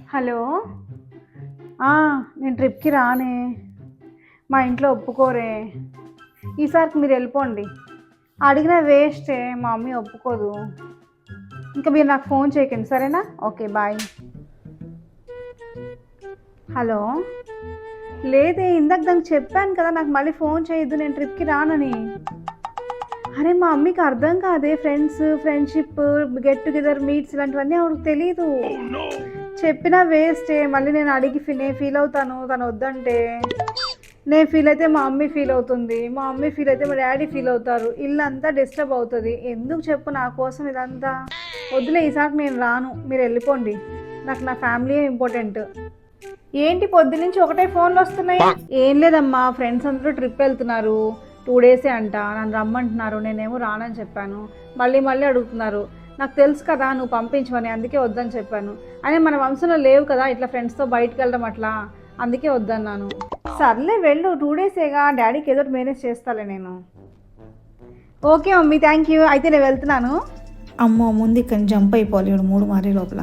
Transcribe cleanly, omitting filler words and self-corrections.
Hello. ఆ! నేను ట్రిప్‌కి రానే. మా ఇంట్లో ఒప్పుకోరే. ఈసారికి మీరెళ్ళిపోండి. అడిగినా వేస్టే మా మమ్మీ ఒప్పుకోదు. ఇంక మీరు నాకు ఫోన్ చేయకండి సరేనా? ఓకే. బాయ్. హలో. లేదే ఇందాక దానికి చెప్పాను కదా! నాకు మళ్ళీ ఫోన్ చేయొద్దు నేను ట్రిప్‌కి రానని. అరే! మా మమ్మీకి అర్థం కాదే friends, friendship, get together meets ఇలాంటివన్నీ ఆవిడకి తెలీదు. చెప్పినా వేస్టే. మళ్ళీ నేను అడిగి నేను ఫీల్ అవుతాను తను వద్దంటే. నేను ఫీల్ అయితే మా మమ్మీ ఫీల్ అవుతుంది. మా మమ్మీ ఫీల్ అయితే మా డ్యాడీ ఫీల్ అవుతారు. ఇల్లంతా డిస్టర్బ్ అవుతది. ఎందుకు చెప్పు నా కోసం ఇదంతా? వద్దులే ఈసారికి నేను రాను. మీరెళ్ళిపోండి. నాకు నా ఫ్యామిలీయే ఇంపార్టెంట్. ఏంటి పొద్దున్నుంచి ఒకటే ఫోన్‌లొస్తున్నాయి? ఏం లేదమ్మా ఫ్రెండ్స్ అందరూ ట్రిప్ వెళ్తున్నారు. 2 డేసే అంట. నన్ను రమ్మంటున్నారు. నేనేమో రానని చెప్పాను. మళ్ళీ మళ్ళీ అడుగుతున్నారు. నాకు తెలుసు కదా నువ్వు పంపించమని. అందుకే వద్దని చెప్పాను. అయినా మన వంశంలో లేవు కదా ఇట్లా ఫ్రెండ్స్‌తో బయటికెళ్ళడం అట్లా. అందుకే వద్దన్నాను. సర్లే వెళ్ళు 2 డేసేగా డ్యాడీకి ఏదో ఒకటి మేనేజ్ చేస్తాలే నేను. Okay mummy thank you. అయితే నేను వెళ్తున్నాను. అమ్మో! ముందు ఇక్కడి నుంచి జంప్ అయిపోవాలి. ఈడు 3 మారే లోపల.